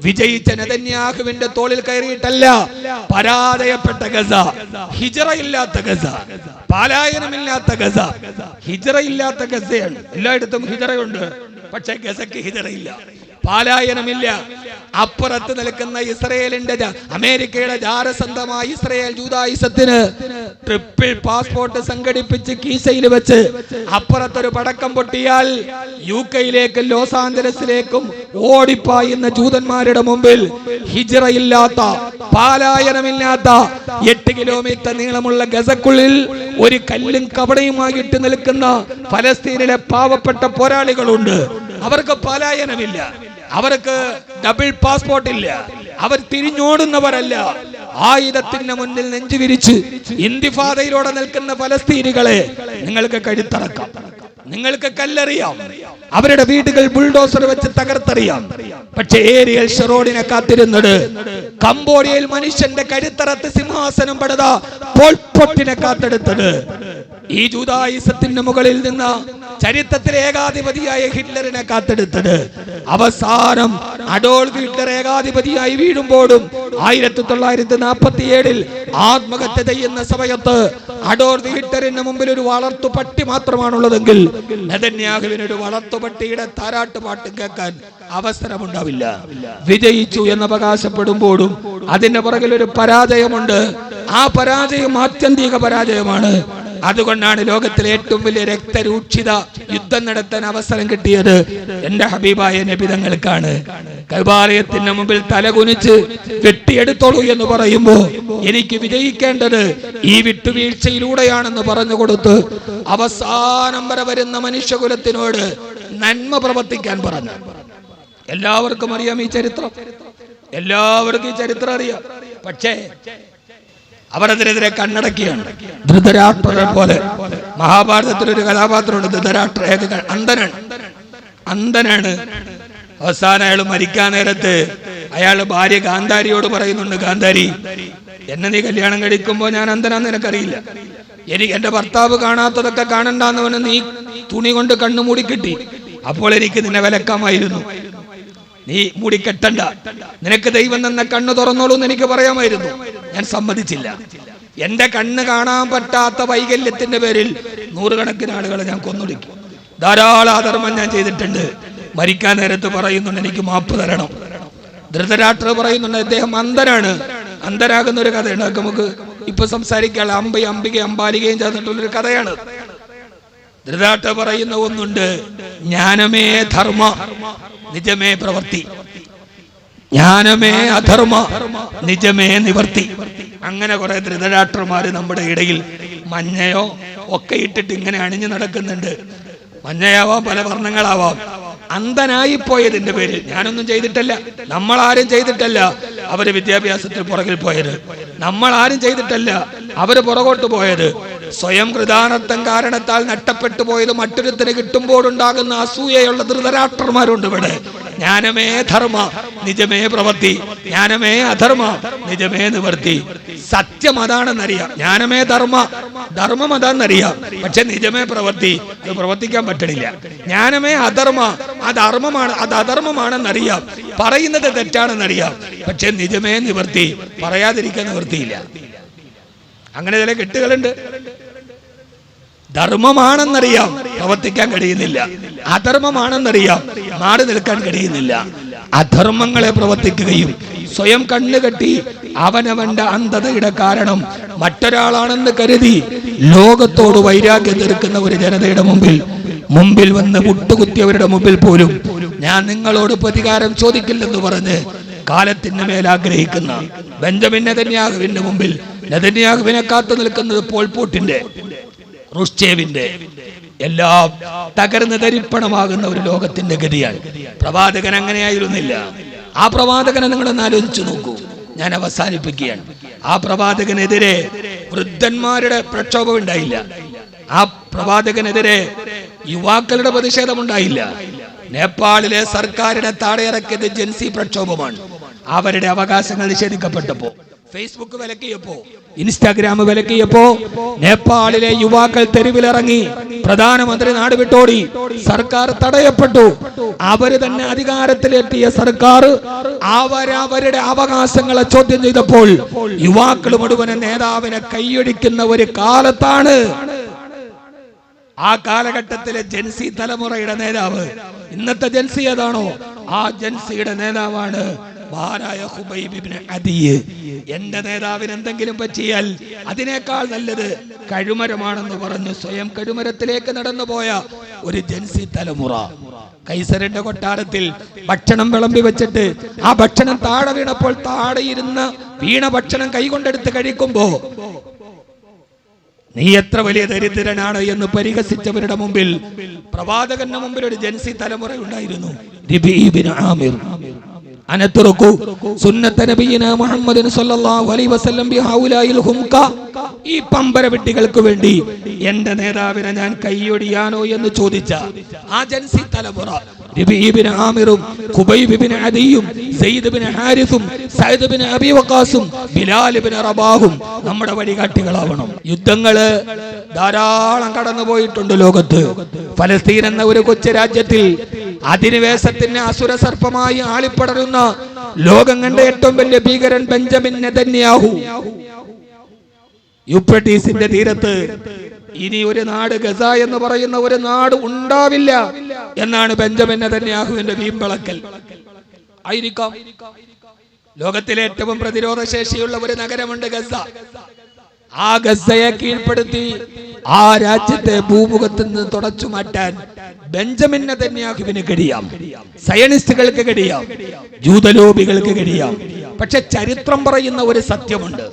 വിജയിച്ച നെതന്യാഹുവിന്റെ തോളിൽ കയറിയിട്ടല്ല, പരാജയപ്പെട്ട ഗസ, ഹിജറയില്ലാത്ത ഗസ, പലായനമില്ലാത്ത ഗസ, ഹിജറയില്ലാത്ത ഗസയാണ്. എല്ലായിടത്തും ഹിജറയുണ്ട്, പക്ഷെ ഗസക്ക് ഹിജറയില്ല, പാലായനമില്ല. അപ്പുറത്ത് നിൽക്കുന്ന ഇസ്രയേലിന്റെ അമേരിക്കയുടെ ജാരസന്ധമായ ഇസ്രയേൽ ജൂദായിസത്തിന് ട്രിപ്പിൾ പാസ്പോർട്ട് സംഘടിപ്പിച്ച് കീശയിൽ വെച്ച് അപ്പുറത്തൊരു പടക്കം പൊട്ടിയാൽ UK-യിലേക്കും ലോസ് ആഞ്ചലസിലേക്കും ഓടിപ്പായുന്ന ജൂതന്മാരുടെ മുമ്പിൽ ഹിജ്റയില്ലാത്ത, പാലായനമില്ലാത്ത 8 കിലോമീറ്റർ നീളമുള്ള ഗസക്കുള്ളിൽ ഒരു കല്ലും കവടയുമായിട്ട് നിൽക്കുന്ന ഫലസ്തീനിലെ പാവപ്പെട്ട പോരാളികളുണ്ട്. അവർക്ക് പലായനമില്ല, അവർക്ക് ഡബിൾ പാസ്പോർട്ട് ഇല്ല, അവർ തിരിഞ്ഞോടുന്നവരല്ല. ആയുധത്തിന് മുന്നിൽ നെഞ്ചുവിരിച്ച് ഇന്തിഫാദയിലൂടെ നിൽക്കുന്ന ഫലസ്തീനികളെ നിങ്ങൾക്ക് കഴുത്തറക്കാം, നിങ്ങൾക്ക് കല്ലെറിയാം, അവരുടെ വീടുകൾ ബുൾഡോസർ വെച്ച് തകർത്തെറിയാം. പക്ഷേ ഏരിയൽ ഷെറോണിനെ കാത്തിരുന്നത്, കംബോഡിയയിൽ മനുഷ്യന്റെ കഴുത്തറത്ത് സിംഹാസനം പടുത പോൾ പോട്ടിനെ കാത്തെടുത്തത്, ഈ ജൂദായിസത്തിന്റെ മുകളിൽ നിന്ന് ചരിത്രത്തിലെ ഏകാധിപതിയായ ഹിറ്റ്ലറിനെ കാത്തെടുത്തത്, അവസാനം അഡോൾഫ് ഹിറ്റ്ലർ ഏകാധിപതിയായി വീഴുമ്പോഴും 1947 ആത്മഹത്യ ചെയ്യുന്ന സമയത്ത് അഡോൾഫ് ഹിറ്റ്ലറിന് മുമ്പിൽ ഒരു വളർത്തു പട്ടി മാത്രമാണുള്ളതെങ്കിൽ നെതന്യാഹുവിന് ഒരു വളർത്തുപട്ടിയുടെ താരാട്ടുപാട്ട് കേൾക്കാൻ അവസരമുണ്ടാവില്ല. വിജയിച്ചു എന്ന് അവകാശപ്പെടുമ്പോഴും അതിന്റെ പുറകിൽ ഒരു പരാജയമുണ്ട്. ആ പരാജയം ആത്യന്തിക പരാജയമാണ്. അതുകൊണ്ടാണ് ലോകത്തിലെ ഏറ്റവും വലിയ രക്തരൂക്ഷിത യുദ്ധം നടത്താൻ അവസരം കിട്ടിയത് എന്റെ ഹബീബായ നബി തങ്ങൾക്കാണ്. കഅബാലയത്തിന്റെ മുമ്പിൽ തലകുനിച്ച് വെട്ടിയെടുത്തോളൂ എന്ന് പറയുമ്പോ എനിക്ക് വിജയിക്കേണ്ടത് ഈ വിട്ടുവീഴ്ചയിലൂടെയാണെന്ന് പറഞ്ഞു കൊടുത്ത് അവസാനം വരെ വരുന്ന മനുഷ്യകുലത്തിനോട് നന്മ പ്രവർത്തിക്കാൻ പറഞ്ഞു. എല്ലാവർക്കും അറിയാം ഈ ചരിത്രം, എല്ലാവർക്കും ഈ ചരിത്രം അറിയാം. പക്ഷേ അവരതിനെതിരെ കണ്ണടക്കിയാണ്. ധൃതരാഷ്ട്രരെ പോലെ മഹാഭാരതത്തിലൊരു കഥാപാത്രമുണ്ട്, ധൃതരാഷ്ട്ര, അന്ധനാണ്. അവസാനം അയാൾ മരിക്കാൻ നേരത്ത് അയാൾ ഭാര്യ ഗാന്ധാരിയോട് പറയുന്നുണ്ട്, ഗാന്ധാരി, എന്നെ നീ കല്യാണം കഴിക്കുമ്പോ ഞാൻ അന്ധനാന്ന് നിനക്കറിയില്ല, എനിക്ക് എന്റെ ഭർത്താവ് കാണാത്തതൊക്കെ കാണണ്ടെന്ന് പറഞ്ഞ് നീ തുണി കൊണ്ട് കണ്ണു മൂടി കിട്ടി, അപ്പോൾ എനിക്ക് നിന്നെ വിലക്കാമായിരുന്നു, നീ മൂടി കെട്ടണ്ട, നിനക്ക് ദൈവം തന്ന കണ്ണ് തുറന്നോളൂ എന്ന് എനിക്ക് പറയാമായിരുന്നു. ഞാൻ സമ്മതിച്ചില്ല. എന്റെ കണ്ണ് കാണാൻ പറ്റാത്ത വൈകല്യത്തിന്റെ പേരിൽ നൂറുകണക്കിന് ആളുകളെ ഞാൻ കൊന്നൊടുക്കി, ധാരാളം അധർമ്മം ഞാൻ ചെയ്തിട്ടുണ്ട്. മരിക്കാൻ നേരത്ത് പറയുന്നുണ്ട്, എനിക്ക് മാപ്പ് തരണം. ധൃതരാഷ്ട്ര പറയുന്നുണ്ട്, അദ്ദേഹം അന്ധനാണ്. അന്ധനാകുന്ന ഒരു കഥയുണ്ട്, അതൊക്കെ നമുക്ക് ഇപ്പൊ സംസാരിക്കാനുള്ള അംബികയും അംബാലികയും ചേർന്നിട്ടുള്ളൊരു കഥയാണ്. ധൃതരാഷ്ട്ര പറയുന്ന ഒന്നുണ്ട്, ജ്ഞാനമേ ധർമ്മ, നിജമേ പ്രവൃത്തി, ജ്ഞാനമേ അധർമ്മ, നിജമേ നിവർത്തി. അങ്ങനെ കുറെ ധൃതരാഷ്ട്രന്മാര് നമ്മുടെ ഇടയിൽ മഞ്ഞയോ ഒക്കെ ഇട്ടിട്ട് ഇങ്ങനെ അണിഞ്ഞു നടക്കുന്നുണ്ട്. മഞ്ഞയാവാം, പല വർണ്ണങ്ങളാവാം. അന്ധനായി പോയതിന്റെ പേരിൽ ഞാനൊന്നും ചെയ്തിട്ടല്ല, നമ്മളാരും ചെയ്തിട്ടല്ല അവര് വിദ്യാഭ്യാസത്തിൽ പുറകിൽ പോയത്, നമ്മളാരും ചെയ്തിട്ടല്ല അവര് പുറകോട്ട് പോയത്. സ്വയം കൃതാനർത്ഥം കാരണത്താൽ നഷ്ടപ്പെട്ടു പോയത് മറ്റൊരുത്തിന് കിട്ടുമ്പോഴുണ്ടാകുന്ന അസൂയയുള്ള ധൃതരാഷ്ട്രന്മാരുണ്ട് ഇവിടെ. ജ്ഞാനമേ ധർമ്മ, നിജമേ പ്രവൃത്തി, ജ്ഞാനമേ അധർമ്മ, നിജമേ നിവർത്തി. സത്യം അതാണെന്നറിയാം, ജ്ഞാനമേ ധർമ്മ, ധർമ്മം അതാണെന്നറിയാം, പക്ഷെ നിജമേ പ്രവൃത്തി, അത് പ്രവർത്തിക്കാൻ പറ്റണില്ല. ജ്ഞാനമേ അധർമ്മ, അത് അധർമ്മമാണെന്നറിയാം, പറയുന്നത് തെറ്റാണെന്നറിയാം, പക്ഷെ നിജമേ നിവർത്തി, പറയാതിരിക്കാൻ നിവൃത്തിയില്ല. അങ്ങനെ ചില കെട്ടുകളുണ്ട്. ധർമ്മമാണെന്നറിയാം, പ്രവർത്തിക്കാൻ കഴിയുന്നില്ല. അധർമ്മമാണെന്നറിയാം, മാറി നിൽക്കാൻ കഴിയുന്നില്ല. അധർമ്മങ്ങളെ പ്രവർത്തിക്കുകയും സ്വയം കണ്ണുകെട്ടി അവനവന്റെ അന്ധതയുടെ കാരണം മറ്റൊരാളാണെന്ന് കരുതി ലോകത്തോട് വൈരാഗ്യം തീർക്കുന്ന ഒരു ജനതയുടെ മുമ്പിൽ വന്ന് മുട്ടുകുത്തിയവരുടെ മുമ്പിൽ പോലും ഞാൻ നിങ്ങളോട് പ്രതികാരം ചോദിക്കില്ലെന്ന് പറഞ്ഞ് കാലത്തിന് മേൽ ആഗ്രഹിക്കുന്ന ബെഞ്ചമിൻ നെതന്യാഹുവിന്റെ മുമ്പിൽ നെതന്യാഹുവിനെ കാത്തു നിൽക്കുന്നത് പോൾ പോട്ടിന്റെ, റുഷ്ചേവിന്റെ എല്ലാം തകർന്ന് തരിപ്പണമാകുന്ന ഒരു ലോകത്തിന്റെ ഗതിയാണ്. പ്രവാചകൻ അങ്ങനെയായിരുന്നില്ല. ആ പ്രവാചകനെ നിങ്ങളൊന്ന് ആലോചിച്ചു നോക്കൂ. ഞാൻ അവസാനിപ്പിക്കുകയാണ്. ആ പ്രവാചകനെതിരെ വൃദ്ധന്മാരുടെ പ്രക്ഷോഭം ഉണ്ടായില്ല, ആ പ്രവാചകനെതിരെ യുവാക്കളുടെ പ്രതിഷേധമുണ്ടായില്ല. നേപ്പാളിലെ സർക്കാരിനെ താഴെയിറക്കിയത് ജൻസി പ്രക്ഷോഭമാണ്. അവരുടെ അവകാശങ്ങൾ നിഷേധിക്കപ്പെട്ടപ്പോ ഫേസ്ബുക്ക് വിലക്കിയപ്പോ, ഇൻസ്റ്റാഗ്രാം വിലക്കിയപ്പോ നേപ്പാളിലെ യുവാക്കൾ തെരുവിലിറങ്ങി, പ്രധാനമന്ത്രി നാട് വിട്ടോടി, സർക്കാർ തടയപ്പെട്ടു. അവര് തന്നെ അധികാരത്തിലെത്തിയ സർക്കാർ അവരവരുടെ അവകാശങ്ങളെ ചോദ്യം ചെയ്തപ്പോൾ യുവാക്കൾ മുഴുവൻ നേതാവിനെ കൈയടിക്കുന്ന ഒരു കാലത്താണ്. ആ കാലഘട്ടത്തിലെ ജൻസി തലമുറയുടെ നേതാവ്, ഇന്നത്തെ ജൻസി ഏതാണോ ആ ജൻസിയുടെ നേതാവാണ് മഹാനായ ഖുബൈബ് ഇബ്നു അദി. എന്റെ നേതാവിന് എന്തെങ്കിലും പറ്റിയാൽ അതിനേക്കാൾ നല്ലത് കഴുമരമാണെന്ന് പറഞ്ഞു സ്വയം കഴുമരത്തിലേക്ക് നടന്നുപോയ ഒരു ജൻസി തലമുറ. കൈസറിന്റെ കൊട്ടാരത്തിൽ ഭക്ഷണം വിളമ്പി വെച്ചിട്ട് ആ ഭക്ഷണം താഴെ വീണപ്പോൾ താഴെ ഇരുന്ന വീണ ഭക്ഷണം കൈകൊണ്ടെടുത്ത് കഴിക്കുമ്പോ നീ എത്ര വലിയ ദരിദ്രനാണ് എന്ന് പരിഹസിച്ചവരുടെ മുമ്പിൽ, പ്രവാചകന്റെ മുമ്പിൽ ഒരു ജൻസി തലമുറ ഉണ്ടായിരുന്നു. ഈ പമ്പര വിട്ടികൾക്ക് വേണ്ടി എന്റെ നേതാവിനെ ഞാൻ കൈയൊടിയാനോ എന്ന് ചോദിച്ച ആ ജൻസി തലമുറ ആമിറും ഖുബൈബ് ഇബ്നു അദിയും സയ്യിദ് ഇബ്നു ഹാരിസും സഅദ് ഇബ്നു അബീ വഖാസും ബിലാൽ ഇബ്നു റബാഹും നമ്മുടെ വഴികാട്ടികളാവണം. യുദ്ധങ്ങള് ധാരാളം കടന്നുപോയിട്ടുണ്ട് ലോകത്ത്. ഫലസ്തീൻ എന്ന ഒരു കൊച്ചു രാജ്യത്തിൽ അധിനിവേശത്തിന് അസുര സർപ്പമായി ആളിപ്പടരുന്ന ലോകം കണ്ട ഏറ്റവും വലിയ ഭീകരൻ ബെഞ്ചമിൻ നെതന്യാഹു. യൂഫ്രട്ടീസിന്റെ തീരത്ത് ഇനി ഒരു നാട്, ഗസ എന്ന് പറയുന്ന ഒരു നാട് ഉണ്ടാവില്ല എന്നാണ് ബെഞ്ചമിൻ നെതന്യാഹുവിന്റെ വീമ്പളക്കൽ. ആയിരിക്കാം. ലോകത്തിലെ ഏറ്റവും പ്രതിരോധ ശേഷിയുള്ള ഒരു നഗരമുണ്ട് ഗസ. ആ ഗസയെ കീഴ്പ്പെടുത്തി ആ രാജ്യത്തെ ഭൂമുഖത്ത് നിന്ന് തുടച്ചു മാറ്റാൻ ബെഞ്ചമിൻ നെതന്യാഹുവിന് കഴിയാം, സയനിസ്റ്റുകൾക്ക് കഴിയാം, ജൂതലോബികൾക്ക് കഴിയാം. പക്ഷെ ചരിത്രം പറയുന്ന ഒരു സത്യമുണ്ട്.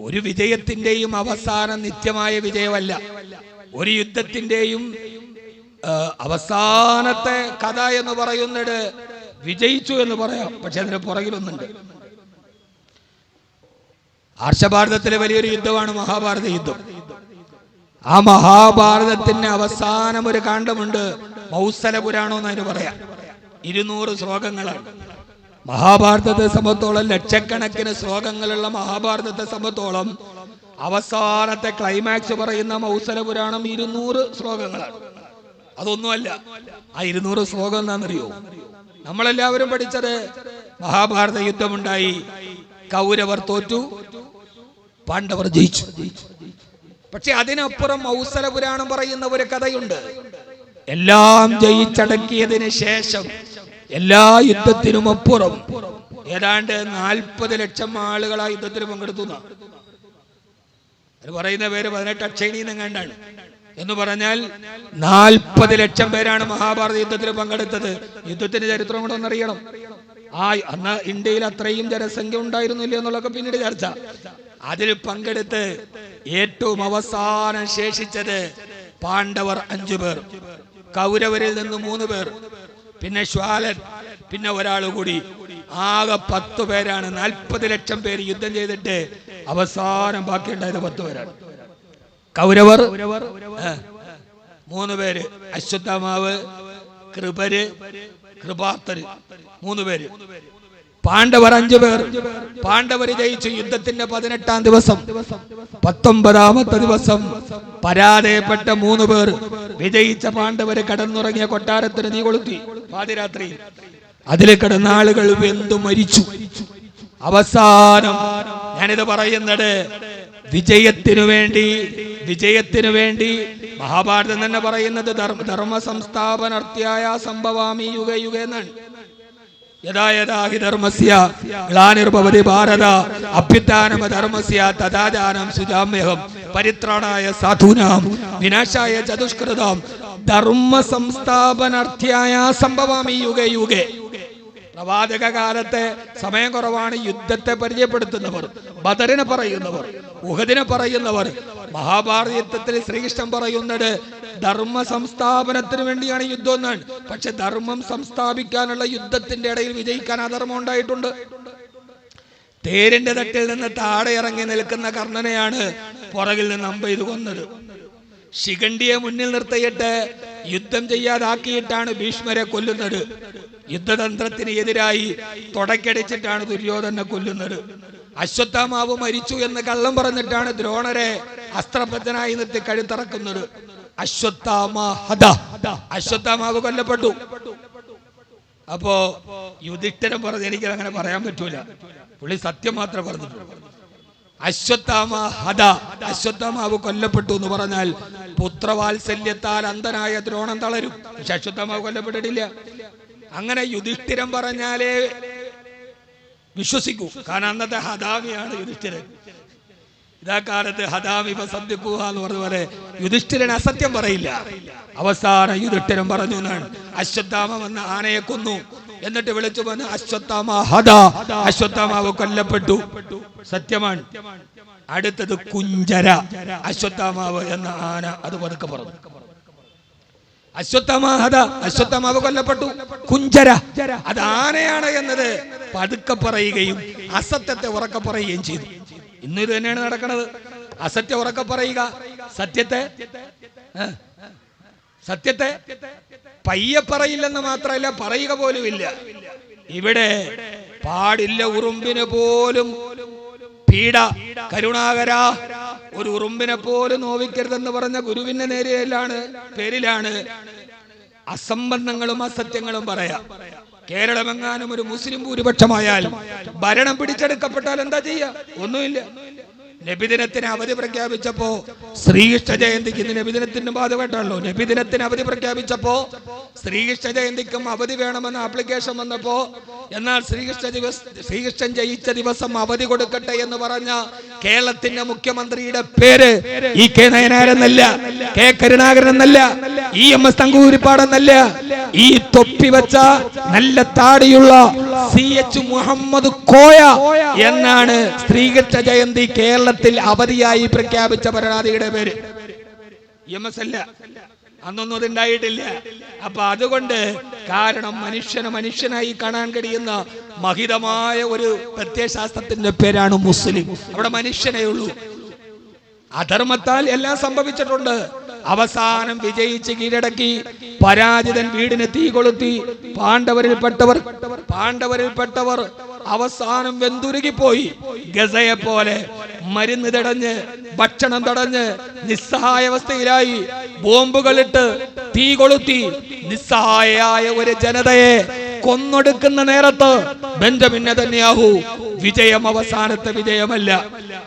ഒരു വിജയത്തിന്റെയും അവസാനം നിത്യമായ വിജയമല്ല. ഒരു യുദ്ധത്തിന്റെയും അവസാനത്തെ കഥ എന്ന് പറയുന്നത് വിജയിച്ചു എന്ന് പറയാം. പക്ഷെ അതിന് പുറകിലൊന്നുണ്ട്. ആർഷഭാരതത്തിലെ വലിയൊരു യുദ്ധമാണ് മഹാഭാരത യുദ്ധം. ആ മഹാഭാരതത്തിന് അവസാനം ഒരു കാണ്ഡമുണ്ട്, മൗസല പുരാണം എന്നതിന് പറയാം. 200 ശ്ലോകങ്ങളാണ്. മഹാഭാരതത്തെ സംബന്ധിച്ചോളം ലക്ഷക്കണക്കിന് ശ്ലോകങ്ങളുള്ള മഹാഭാരതത്തെ സംബന്ധിച്ചോളം അവസാനത്തെ ക്ലൈമാക്സ് പറയുന്ന മൗസല പുരാണം 200 ശ്ലോകങ്ങളാണ്. അതൊന്നുമല്ല. ആ 200 ശ്ലോകം എന്താണെന്നറിയോ? നമ്മളെല്ലാവരും പഠിച്ചത് മഹാഭാരത യുദ്ധമുണ്ടായി, കൗരവർ തോറ്റു, പാണ്ഡവർ ജയിച്ചു. പക്ഷെ അതിനപ്പുറം മൗസല പുരാണം പറയുന്ന ഒരു കഥയുണ്ട്. എല്ലാം ജയിച്ചടക്കിയതിന് ശേഷം എല്ലാ യുദ്ധത്തിനും അപ്പുറം ഏതാണ്ട് 40 ലക്ഷം ആളുകൾ ആ യുദ്ധത്തിൽ പങ്കെടുത്തു. അത് പറയുന്ന പേര് 18 അക്ഷയണീന്ന് കണ്ടാണ്. എന്ന് പറഞ്ഞാൽ 40 ലക്ഷം പേരാണ് മഹാഭാരത യുദ്ധത്തിൽ പങ്കെടുത്തത്. യുദ്ധത്തിന്റെ ചരിത്രം കൂടെ ഒന്നറിയണം. അന്ന് ഇന്ത്യയിൽ അത്രയും ജനസംഖ്യ ഉണ്ടായിരുന്നില്ല എന്നുള്ളതൊക്കെ പിന്നീട് ചർച്ച. അതിൽ പങ്കെടുത്ത് ഏറ്റവും അവസാനം ശേഷിച്ചത് പാണ്ഡവർ 5 പേർ, കൗരവരിൽ നിന്ന് 3 പേർ, പിന്നെ ശ്വാലൻ, പിന്നെ ഒരാൾ കൂടി. ആകെ 10 പേരാണ്. 40 ലക്ഷം പേര് യുദ്ധം ചെയ്തിട്ട് അവസാനം ബാക്കിയുണ്ടായത് 10 പേരാണ്. കൗരവർ 3 പേര്, അശ്വത്ഥമാവ്, കൃപര്, കൃപാർത്തര് 3 പേര്. പാണ്ഡവർ 5 പേർ. പാണ്ഡവര് ജയിച്ചു. യുദ്ധത്തിന്റെ 18-ാം ദിവസം 19-ാമത്തെ ദിവസം പരാജയപ്പെട്ട 3 പേർ. വിജയിച്ച പാണ്ഡവര് കടന്നുറങ്ങിയ കൊട്ടാരത്തിന് തീ കൊളുത്തി പാതിരാത്രി. അതിൽ കിടന്ന ആളുകൾ വെന്തു മരിച്ചു. അവസാനം ഞാനിത് പറയുന്നത് വിജയത്തിനു വേണ്ടി മഹാഭാരതം തന്നെ പറയുന്നത് ധർമ്മ സംസ്ഥാപനാർത്യായ സംഭവാമി യുഗ യുഗ എന്നാണ്. യഥാ യഥാ ഹി ധർമ്മസ്യ ഗ്ലാനിർഭവതി ഭാരത അഭ്യുത്ഥാനം ധർമ്മസ്യ തഥാചാരം സുജാമ്യഹം പരിത്രാണായ സാധൂനാം വിനാശായ ചതുഷ്കൃതാം ധർമ്മ സംസ്ഥാപനാർത്യായ സംഭവാമി യുഗേ യുഗേ. പ്രവാചക കാലത്തെ സമയം കുറവാണ്. യുദ്ധത്തെ പരിചയപ്പെടുത്തുന്നവർ, ബദറിനെ പറയുന്നവർ, ഉഹദിനെ പറയുന്നവർ. മഹാഭാരത യുദ്ധത്തിൽ ശ്രീകൃഷ്ണൻ പറയുന്നത് ധർമ്മ സംസ്ഥാപനത്തിന് വേണ്ടിയാണ് യുദ്ധം എന്നാണ്. പക്ഷെ ധർമ്മം സംസ്ഥാപിക്കാനുള്ള യുദ്ധത്തിന്റെ ഇടയിൽ വിജയിക്കാൻ അധർമ്മം ഉണ്ടായിട്ടുണ്ട്. തേരിന്റെ തട്ടിൽ നിന്ന് താഴെ ഇറങ്ങി നിൽക്കുന്ന കർണനെയാണ് പുറകിൽ നിന്ന് അമ്പെയ്ത് കൊന്നത്. ശിഖണ്ഡിയെ മുന്നിൽ നിർത്തിയിട്ട് യുദ്ധം ചെയ്യാതാക്കിയിട്ടാണ് ഭീഷ്മരെ കൊല്ലുന്നത്. യുദ്ധതന്ത്രത്തിന് എതിരായി തുടക്കടിച്ചിട്ടാണ് ദുര്യോധനെ കൊല്ലുന്നത്. അശ്വത്ഥാമാവ് മരിച്ചു എന്ന് കള്ളം പറഞ്ഞിട്ടാണ് ദ്രോണരെ അസ്ത്രബദ്ധനായി നിർത്തി കഴുത്തറക്കുന്നത്. അശ്വത്ഥാമാവ് കൊല്ലപ്പെട്ടു. അപ്പോ യുധിഷ്ഠിരൻ പറഞ്ഞ് എനിക്ക് അങ്ങനെ പറയാൻ പറ്റൂല, പുള്ളി സത്യം മാത്രമേ പറഞ്ഞിട്ടുള്ളൂ. അശ്വത്ഥാമാവ് കൊല്ലപ്പെട്ടു എന്ന് പറഞ്ഞാൽ പുത്രവാത്സല്യത്താൽ അന്ധനായ ദ്രോണം തളരും. പക്ഷെ അശ്വത്ഥാമാവ് കൊല്ലപ്പെട്ടിട്ടില്ല. അങ്ങനെ യുധിഷ്ഠിരൻ പറഞ്ഞാലേ വിശ്വസിക്കൂ. കാരണം അന്നത്തെ ഹദാമിയാണ് യുധിഷ്ഠിരൻ. ഇതാ കാലത്ത് ഹദാമി സദ്യക്കുക എന്ന് പറഞ്ഞ പോലെ യുധിഷ്ഠിരൻ അസത്യം പറയില്ല. അവസാനം യുധിഷ്ഠിരൻ പറഞ്ഞു എന്നാണ്, അശ്വത്ഥാമ വന്ന ആനയെ കൊന്നു, എന്നിട്ട് വിളിച്ചു വന്ന് അശ്വത്ഥാമാവ് കൊല്ലപ്പെട്ടു. സത്യമാണ്. അടുത്തത് കുഞ്ചര. അശ്വത്ഥാമാവ് എന്ന ആന അത് പതുക്കെ പറഞ്ഞു. അശ്വത്ഥാമാവ് കൊല്ലപ്പെട്ടു. കുഞ്ചര അത് ആനയാണ് എന്നത് പതുക്കെ പറയുകയും അസത്യത്തെ ഉറക്കെ പറയുകയും ചെയ്തു. ഇന്ന് ഇത് തന്നെയാണ് നടക്കുന്നത്. അസത്യം ഉറക്കെ പറയുക, സത്യത്തെ പയ്യെ പറയില്ലെന്ന് മാത്രമല്ല, പറയുക പോലും ഇല്ല. ഇവിടെ പാടില്ല ഉറുമ്പിന് പോലും പീഡ. കരുണാകര, ഒരു ഉറുമ്പിനെ പോലും നോവിക്കരുതെന്ന് പറഞ്ഞ ഗുരുവിന്റെ പേരിലാണ് അസംബന്ധങ്ങളും അസത്യങ്ങളും പറയാം. കേരളമെങ്ങാനും ഒരു മുസ്ലിം ഭൂരിപക്ഷമായാൽ ഭരണം പിടിച്ചെടുക്കപ്പെട്ടാൽ എന്താ ചെയ്യാ? ഒന്നുമില്ല. നബിദിനത്തിന് അവധി പ്രഖ്യാപിച്ചപ്പോ, ശ്രീകൃഷ്ണ ജയന്തിക്ക്, ഇന്ന് നബിദിനത്തിന് ബാധകമായിട്ടാണല്ലോ, നബിദിനത്തിന് അവധി പ്രഖ്യാപിച്ചപ്പോ ശ്രീകൃഷ്ണ ജയന്തിക്കും അവധി വേണമെന്ന ആപ്ലിക്കേഷൻ വന്നപ്പോ, എന്നാൽ ശ്രീകൃഷ്ണൻ ജയിച്ച ദിവസം അവധി കൊടുക്കട്ടെ എന്ന് പറഞ്ഞ കേരളത്തിന്റെ മുഖ്യമന്ത്രിയുടെ പേര് ഇ കെ നയനാരെന്നല്ല, കെ കരുണാകരൻ എന്നല്ല, EMS തങ്കൂരിപ്പാടെന്നല്ല, ഈ തൊപ്പി വെച്ച നല്ല താടിയുള്ള CH മുഹമ്മദ് കോയ എന്നാണ് ശ്രീകൃഷ്ണ ജയന്തി കേരളത്തിൽ അവധിയായി പ്രഖ്യാപിച്ച ഭരണാധികാരിയുടെ പേര്. EMS അല്ല, അന്നൊന്നും അതുണ്ടായിട്ടില്ല. അപ്പൊ അതുകൊണ്ട്, കാരണം മനുഷ്യനായി കാണാൻ കഴിയുന്ന മഹിതമായ ഒരു പ്രത്യയശാസ്ത്രത്തിന്റെ പേരാണ് മുസ്ലിം. അവിടെ മനുഷ്യനേ ഉള്ളൂ. അധർമ്മത്താൽ എല്ലാം സംഭവിച്ചിട്ടുണ്ട്. അവസാനം വിജയിച്ച് കീഴടക്കി പരാജിതൻ വീടിന് തീ കൊളുത്തി. പാണ്ഡവരിൽപ്പെട്ടവർ അവസാനം വെന്തുരുകിപ്പോയി. ഗസയെ പോലെ മരുന്ന് തടഞ്ഞ്, ഭക്ഷണം തടഞ്ഞ് നിസ്സഹായാവസ്ഥയിലായി. ബോംബുകളിട്ട് തീ കൊളുത്തി നിസ്സഹായയായ ഒരു ജനതയെ കൊന്നൊടുക്കുന്ന നേരത്ത് ബെഞ്ചമിൻ നെതന്യാഹു വിജയം അവസാനത്തെ വിജയമല്ല.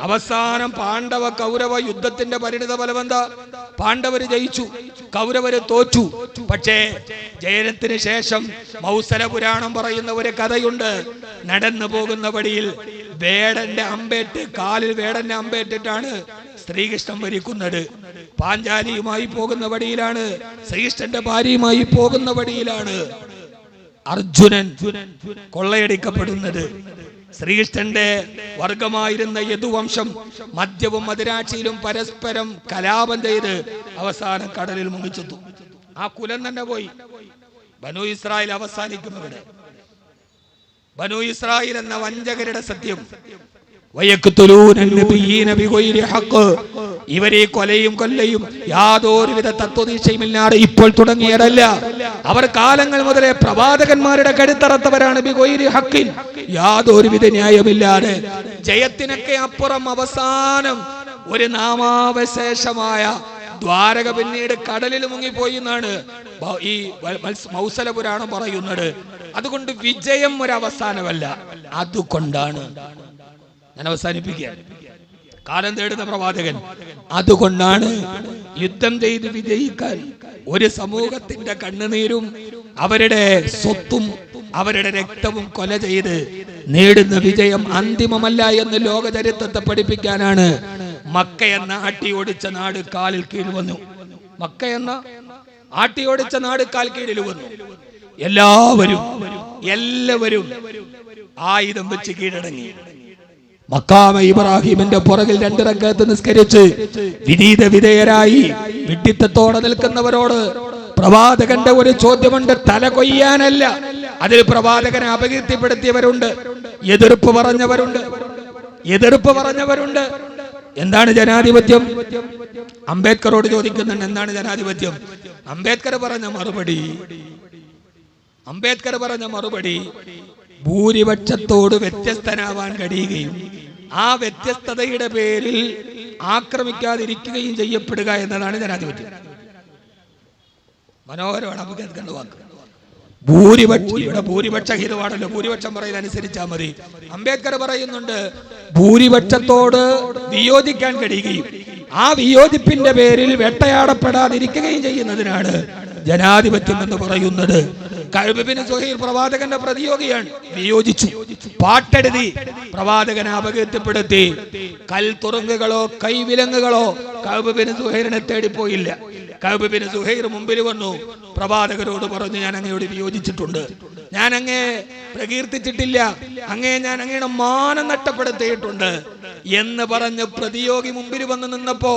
അവസാനം പാണ്ഡവ കൗരവ യുദ്ധത്തിന്റെ പരിണിത ഫലം എന്താ? പാണ്ഡവര് ജയിച്ചു, കൗരവര് തോറ്റു. പക്ഷേ ജയനത്തിന് ശേഷം മൗസല പുരാണം പറയുന്ന ഒരു കഥയുണ്ട്. നടന്നു പോകുന്ന വഴിയിൽ കാലിൽ വേടന്റെ അമ്പേറ്റിട്ടാണ് ശ്രീകൃഷ്ണൻ ഭരിക്കുന്നത്. പാഞ്ചാലിയുമായി പോകുന്ന വഴിയിലാണ്, ശ്രീകൃഷ്ണന്റെ ഭാര്യയുമായി പോകുന്ന വഴിയിലാണ് അർജുനൻ കൊള്ളയടിക്കപ്പെടുന്നത്. ശ്രീകൃഷ്ണന്റെ വർഗമായിരുന്ന യദുവംശം മദ്യവും മദിരാക്ഷിയിലും പരസ്പരം കലാപം ചെയ്ത് അവസാനം കടലിൽ മുങ്ങിച്ചെത്തു. ആ കുലം തന്നെ പോയി. ബനു ഇസ്രായേൽ അവസാനിക്കും ഇവിടെ. ബനു ഇസ്രായേൽ എന്ന വഞ്ചകരുടെ സത്യം. ഇവരെ കൊലയും കൊല്ലയും യാതൊരുവിധ തത്വദീക്ഷയുമില്ലാതെ ഇപ്പോൾ തുടങ്ങിയതല്ല. അവർ കാലങ്ങൾ മുതലേ പ്രവാചകന്മാരുടെ കരുത്തറത്തവരാണ്. യാതൊരുവിധ ന്യായമില്ലാതെ ജയത്തിനൊക്കെ അപ്പുറം അവസാനം ഒരു നാമാവശേഷമായ ദ്വാരക പിന്നീട് കടലിൽ മുങ്ങിപ്പോയി എന്നാണ് ഈ മൗസല പുരാണം പറയുന്നത്. അതുകൊണ്ട് വിജയം ഒരവസാനമല്ല. അതുകൊണ്ടാണ് ഞാൻ അവസാനിപ്പിക്കുക. കാലം തേടുന്ന പ്രവാചകൻ. അതുകൊണ്ടാണ് യുദ്ധം ചെയ്ത് വിജയിക്കാൻ ഒരു സമൂഹത്തിന്റെ കണ്ണുനീരും അവരുടെ സ്വത്തും അവരുടെ രക്തവും കൊല ചെയ്ത് നേടുന്ന വിജയം അന്തിമമല്ല എന്ന് ലോക ചരിത്രത്തെ പഠിപ്പിക്കാനാണ് മക്ക എന്ന ആട്ടിയോടിച്ച നാട് കാലിൽ കീഴിൽ വന്നു. മക്ക എന്ന ആട്ടിയോടിച്ച നാട് കാൽ കീഴിൽ വന്നു. എല്ലാവരും ആയുധം വെച്ച് കീഴടങ്ങി. മക്കാമ ഇബ്രാഹിമിന്റെ പുറകിൽ 2 റക്അത്ത് നിസ്കരിച്ച് വിനീത വിധേയരായി വിഡ്ഢിത്തത്തോടെ നിൽക്കുന്നവരോട് പ്രവാചകന്റെ ഒരു ചോദ്യമുണ്ട്. തല കൊയ്യാനല്ല. അതിൽ പ്രവാചകനെ അപകീർത്തിപ്പെടുത്തിയവരുണ്ട്, എതിർപ്പ് പറഞ്ഞവരുണ്ട്. എന്താണ് ജനാധിപത്യം? അംബേദ്കറോട് ചോദിക്കുന്നുണ്ട് എന്താണ് ജനാധിപത്യം. അംബേദ്കർ പറഞ്ഞ മറുപടി ഭൂരിപക്ഷത്തോട് വ്യത്യസ്തനാവാൻ കഴിയുകയും ആ വ്യത്യസ്തതയുടെ പേരിൽ ആക്രമിക്കാതിരിക്കുകയും ചെയ്യപ്പെടുക എന്നതാണ് ജനാധിപത്യം. മനോഹരമാണ്. നമുക്ക് കേൾക്കേണ്ട വാക്ക്. ഇവിടെ ഭൂരിപക്ഷ ഹിതമാണല്ലോ, ഭൂരിപക്ഷം പറയുന്നത് അനുസരിച്ചാൽ മതി. അംബേദ്കർ പറയുന്നുണ്ട് ഭൂരിപക്ഷത്തോട് വിയോജിക്കാൻ കഴിയുകയും ആ വിയോജിപ്പിന്റെ പേരിൽ വേട്ടയാടപ്പെടാതിരിക്കുകയും ചെയ്യുന്നതിനാണ് ജനാധിപത്യം എന്ന് പറയുന്നത്. കഅബ് ബിൻ സുഹൈർ പ്രവാചകന്റെ പ്രതിയോഗിയാണ്. വിയോജിച്ചു, പാട്ടെഴുതി, പ്രവാചകനെ അപകീർത്തിപ്പെടുത്തി. കൽത്തുറുങ്കുകളോ കൈവിലങ്ങുകളോ കഅബ് ബിൻ സുഹൈറിനെ തേടിപ്പോയില്ല. കഅബ് ബിൻ സുഹൈർ മുമ്പിൽ വന്നു, പ്രവാചകരോട് പറഞ്ഞു, ഞാൻ അങ്ങയോട് വിയോജിച്ചിട്ടുണ്ട്, ഞാൻ അങ്ങേ പ്രകീർത്തിച്ചിട്ടില്ല, ഞാൻ അങ്ങയുടെ മാനം നഷ്ടപ്പെടുത്തിയിട്ടുണ്ട് എന്ന് പറഞ്ഞ് പ്രതിയോഗി മുമ്പിൽ വന്ന് നിന്നപ്പോ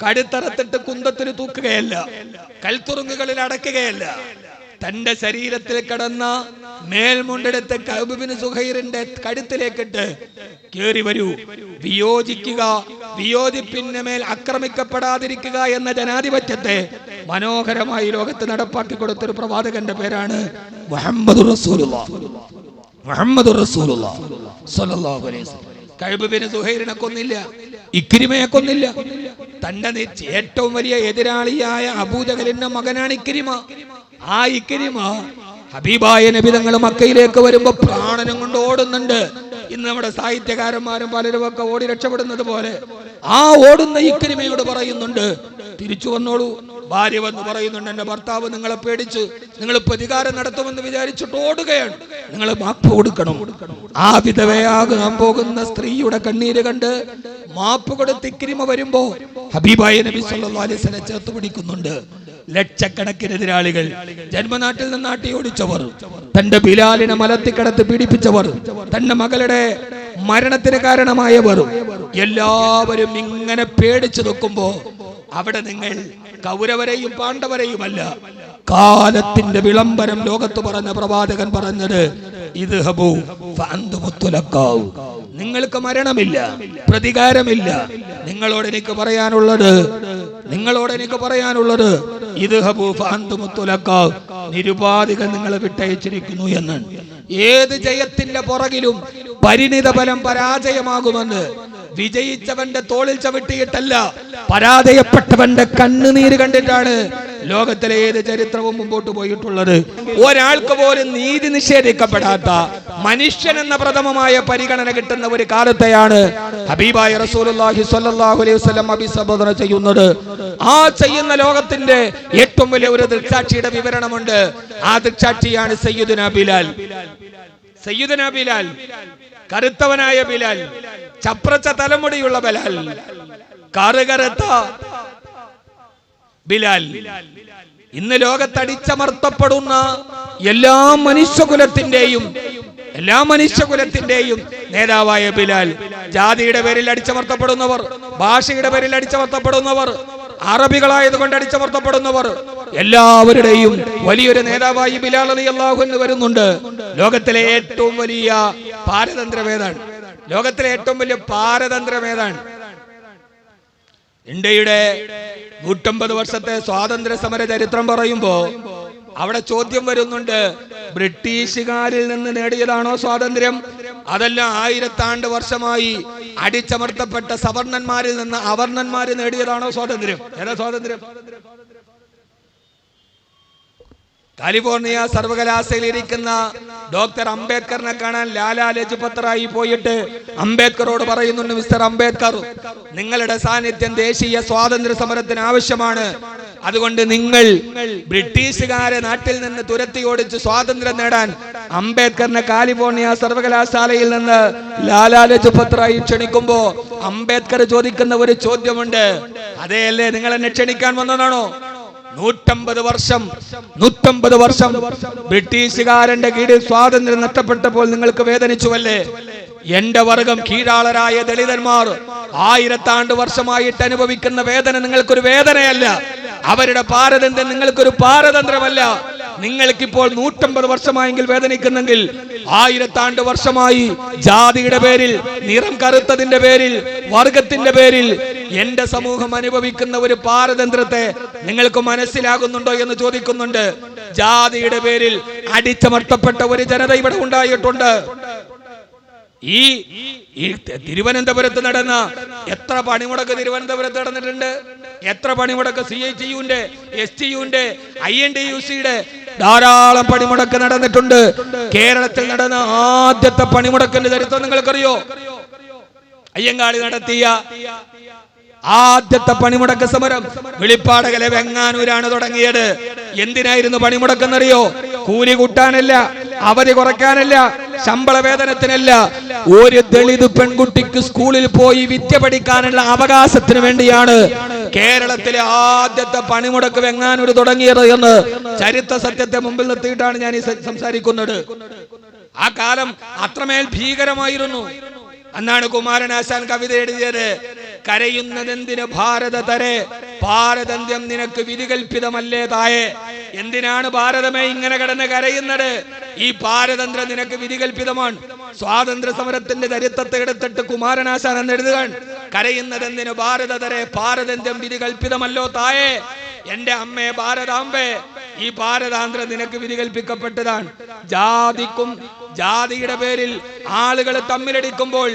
കഴുത്തറത്തിട്ട് കുന്തത്തിന് തൂക്കുകയല്ല, കൽത്തുറുങ്ങുകളിൽ അടക്കുകയല്ല, തന്റെ ശരീരത്തിൽ കിടന്ന മേൽമുണ്ടെടുത്ത് കഅബ് ബിൻ സുഹൈറിന്റെ കഴുത്തിലേക്കിട്ട് കേറി വരൂ, വിയോജിക്കുക, വിയോജിപ്പിന്റെ മേൽ ആക്രമിക്കപ്പെടാതിരിക്കുക എന്ന ജനാധിപത്യത്തെ മനോഹരമായി ലോകത്ത് നടപ്പാക്കി കൊടുത്തൊരു പ്രവാചകന്റെ പേരാണ് മുഹമ്മദുർ റസൂലുള്ളാഹ്. മുഹമ്മദുർ റസൂലുള്ളാഹ് സ്വല്ലല്ലാഹു അലൈഹി വസല്ലം. കഅബ് ബിൻ സുഹൈറിനെ കൊന്നില്ല, ഇക്രിമയെ കൊന്നില്ല. തന്റെ ഏറ്റവും വലിയ എതിരാളിയായ അബൂജഹലിന്റെ മകനാണ് ഇക്രിമ. ആ ഇക്രിമ ഹബീബായ നബി തങ്ങൾ മക്കയിലേക്ക് വരുമ്പോ പ്രാണനം കൊണ്ട് ഓടുന്നുണ്ട്. ഇന്ന് നമ്മുടെ സാഹിത്യകാരന്മാരും പലരും ഒക്കെ ഓടി രക്ഷപ്പെടുന്നത് പോലെ ആ ഓടുന്ന ഇക്രിമയോട് പറയുന്നുണ്ട്, തിരിച്ചു വന്നോളൂ. ഭാര്യ വന്ന് പറയുന്നുണ്ട്, എന്റെ ഭർത്താവ് നിങ്ങളെ പേടിച്ച് നിങ്ങൾ പ്രതികാരം നടത്തുമെന്ന് വിചാരിച്ചിട്ട് ഓടുകയാണ്, നിങ്ങൾ മാപ്പ് കൊടുക്കണം. ആ വിധവയാകാൻ പോകുന്ന സ്ത്രീയുടെ കണ്ണീര് കണ്ട് മാപ്പ് കൊടുത്ത് ഇക്രിമ വരുമ്പോ ഹബീബായ നബി സല്ലല്ലാഹു അലൈഹി വസല്ലം ചേർത്ത് പിടിക്കുന്നുണ്ട്. ലക്ഷക്കണക്കിന് എതിരാളികൾ, ജന്മനാട്ടിൽ നിന്ന് നാട്ടി ഓടിച്ചവർ, തന്റെ ബിലാലിനെ മലത്തിക്കടത്ത് പീഡിപ്പിച്ചവർ, തന്റെ മകളുടെ മരണത്തിന് കാരണമായവർ, എല്ലാവരും ഇങ്ങനെ പേടിച്ചു നിൽക്കുമ്പോ അവിടെ നിങ്ങൾ കൗരവരെയും പാണ്ഡവരെയുമല്ല, കാലത്തിന്റെ വിളംബരം ലോകത്ത് പറഞ്ഞ പ്രവാചകൻ പറഞ്ഞത്, ഇദ്ഹബൂ ഫഅൻതുമു തുലഖാഉ, നിങ്ങൾക്ക് മരണമില്ല, പ്രതികാരമില്ല. നിങ്ങളോട് എനിക്ക് പറയാനുള്ളത് ഇദ്ഹബൂ ഫഅൻതുമു തുലഖാഉ, നിരുപാധികം നിങ്ങളെ വിട്ടയച്ചിരിക്കുന്നു എന്നാണ്. ഏത് ജയത്തിന്റെ പുറകിലും പരിണിത ഫലം പരാജയമാകുമെന്ന് വിജയിച്ചവന്റെ തോളിൽ ചവിട്ടിയിട്ടല്ല, പരാജയപ്പെട്ടവന്റെ കണ്ണുനീര് കണ്ടിട്ടാണ് ലോകത്തിലെ ഏത് ചരിത്രവും മുമ്പോട്ട് പോയിട്ടുള്ളത്. ഒരാൾക്ക് പോലും നീതി നിഷേധിക്കപ്പെടാത്ത മനുഷ്യൻ എന്ന പ്രഥമമായ പരിഗണന കിട്ടുന്ന ഒരു കാലത്തെയാണ് ഹബീബായ റസൂലുള്ളാഹി സ്വല്ലല്ലാഹു അലൈഹി വസല്ലം അഭിസംബോധന ചെയ്യുന്നത്. ആ ചെയ്യുന്ന ലോകത്തിന്റെ ഏറ്റവും വലിയ ഒരു ദൃക്സാക്ഷിയുടെ വിവരണമുണ്ട്. ആ ദൃക്സാക്ഷിയാണ് സയ്യിദുനാ ബിലാൽ, കറുത്തവനായ ബിലാൽ, ചപ്രച്ച തലമുടിയുള്ള ബിലാൽ, കറുകറുത്ത ബിലാൽ. ഇന്ന് ലോകത്തടിച്ചമർത്തപ്പെടുന്ന എല്ലാ മനുഷ്യകുലത്തിന്റെയും നേതാവായ ബിലാൽ. ജാതിയുടെ പേരിൽ അടിച്ചമർത്തപ്പെടുന്നവർ, ഭാഷയുടെ പേരിൽ അടിച്ചമർത്തപ്പെടുന്നവർ, അറബികളായതുകൊണ്ട് അടിച്ചമർത്തപ്പെടുന്നവർ, എല്ലാവരുടെയും വലിയൊരു നേതാവായി ബിലാൽ റളിയല്ലാഹു അൻഹു വരുന്നുണ്ട്. ലോകത്തിലെ ഏറ്റവും വലിയ പാരതന്ത്രമേതാണ്? ഇന്ത്യയുടെ 150 വർഷത്തെ സ്വാതന്ത്ര്യ സമര ചരിത്രം പറയുമ്പോ അവിടെ ചോദ്യം വരുന്നുണ്ട്, ബ്രിട്ടീഷുകാരിൽ നിന്ന് നേടിയതാണോ സ്വാതന്ത്ര്യം, അതല്ല 1000 ആണ്ട് വർഷമായി അടിച്ചമർത്തപ്പെട്ട സവർണന്മാരിൽ നിന്ന് അവർണന്മാര് നേടിയതാണോ സ്വാതന്ത്ര്യം? ഏതാ സ്വാതന്ത്ര്യം? കാലിഫോർണിയ സർവകലാശാലയിൽ ഇരിക്കുന്ന ഡോക്ടർ അംബേദ്കറിനെ കാണാൻ ലാലാ ലജ്പത് റായ് പോയിട്ട് അംബേദ്കറോട് പറയുന്നുണ്ട്, മിസ്റ്റർ അംബേദ്കർ, നിങ്ങളുടെ സാന്നിധ്യം ദേശീയ സ്വാതന്ത്ര്യ സമരത്തിന് ആവശ്യമാണ്. അതുകൊണ്ട് നിങ്ങൾ ബ്രിട്ടീഷുകാരെ നാട്ടിൽ നിന്ന് തുരത്തി ഓടിച്ച് സ്വാതന്ത്ര്യം നേടാൻ അംബേദ്കറിനെ കാലിഫോർണിയ സർവകലാശാലയിൽ നിന്ന് ലാലാ ലജ്പത് റായ് ക്ഷണിക്കുമ്പോ അംബേദ്കർ ചോദിക്കുന്ന ഒരു ചോദ്യമുണ്ട്, അതെയല്ലേ നിങ്ങൾ എന്നെ ക്ഷണിക്കാൻ വന്നതാണോ? 150 വർഷം ബ്രിട്ടീഷുകാരന്റെ കീഴിൽ സ്വാതന്ത്ര്യം നഷ്ടപ്പെട്ടപ്പോൾ നിങ്ങൾക്ക് വേദനിച്ചുവല്ലേ? എന്റെ വർഗം, കീഴാളരായ ദളിതന്മാർ 1000 ആണ്ട് വർഷമായിട്ട് അനുഭവിക്കുന്ന വേദന നിങ്ങൾക്കൊരു വേദനയല്ല. അവരുടെ പാരതന്ത്ര്യം നിങ്ങൾക്കൊരു പാരതന്ത്രമല്ല. നിങ്ങൾക്കിപ്പോൾ 150 വർഷമായെങ്കിൽ വേദനിക്കുന്നെങ്കിൽ 1000 ആണ്ട് വർഷമായി ജാതിയുടെ പേരിൽ, നിറം കറുത്തതിന്റെ പേരിൽ, വർഗത്തിന്റെ പേരിൽ എന്റെ സമൂഹം അനുഭവിക്കുന്ന ഒരു പാരതന്ത്ര്യത്തെ നിങ്ങൾക്ക് മനസ്സിലാകുന്നുണ്ടോ എന്ന് ചോദിക്കുന്നുണ്ട്. ജാതിയുടെ പേരിൽ അടിച്ചമർത്തപ്പെട്ട ഒരു ജനത ഇവിടെ ഉണ്ടായിട്ടുണ്ട്. ഈ തിരുവനന്തപുരത്ത് നടന്ന എത്ര പണിമുടക്ക് തിരുവനന്തപുരത്ത് നടന്നിട്ടുണ്ട്? എത്ര പണിമുടക്ക് CITU-ന്റെ, STU-ന്റെ, INTUC-യുടെ ധാരാളം പണിമുടക്ക് നടന്നിട്ടുണ്ട്. കേരളത്തിൽ നടന്ന ആദ്യത്തെ പണിമുടക്കിന്റെ ചരിത്രം നിങ്ങൾക്കറിയോ? അയ്യങ്കാളി നടത്തിയ ആദ്യത്തെ പണിമുടക്ക് സമരം വെളിപ്പാടകലെ വെങ്ങാനൂരാണ് തുടങ്ങിയത്. എന്തിനായിരുന്നു പണിമുടക്കെന്നറിയോ? കൂലി കൂട്ടാനല്ല, അവധി കുറയ്ക്കാനല്ല, ശമ്പള വേതനത്തിനല്ല, ഒരു ദളിത് പെൺകുട്ടിക്ക് സ്കൂളിൽ പോയി വിദ്യ പഠിക്കാനുള്ള അവകാശത്തിന് വേണ്ടിയാണ് കേരളത്തിലെ ആദ്യത്തെ പണിമുടക്ക് വെങ്ങാനൂർ തുടങ്ങിയത് എന്ന് ചരിത്ര സത്യത്തെ മുമ്പിൽ നിർത്തിയിട്ടാണ് ഞാൻ ഈ സംസാരിക്കുന്നത്. ആ കാലം അത്രമേൽ ഭീകരമായിരുന്നു. അന്നാണ് കുമാരനാശാൻ കവിത എഴുതിയത്. കരയുന്നതെന്തിന് ഭാരതതരെ, പാരതന്ത്ര്യം നിനക്ക് വിധികൽപ്പിതമല്ലേ തായെ. എന്തിനാണ് ഭാരതമേ ഇങ്ങനെ കിടന്ന് കരയുന്നത്? ഈ പാരതന്ത്ര്യം നിനക്ക് വിധികൽപ്പിതമാണ്. സ്വാതന്ത്ര്യ സമരത്തിന്റെ ചരിത്രത്തെ എടുത്തിട്ട് കുമാരനാശാൻ എന്ന് എഴുതുകയാണ്, കരയുന്നതെന്തിന് ഭാരതതരെ, പാരതന്ത്ര്യം വിധികൽപ്പിതമല്ലോ തായെ. എന്റെ അമ്മേ ഭാരതാംബേ, ഈ പാരതാന്ത്രം നിനക്ക് വിധികൽപ്പിക്കപ്പെട്ടതാണ്. ജാതിയുടെ പേരിൽ ആളുകൾ തമ്മിലടിക്കുമ്പോൾ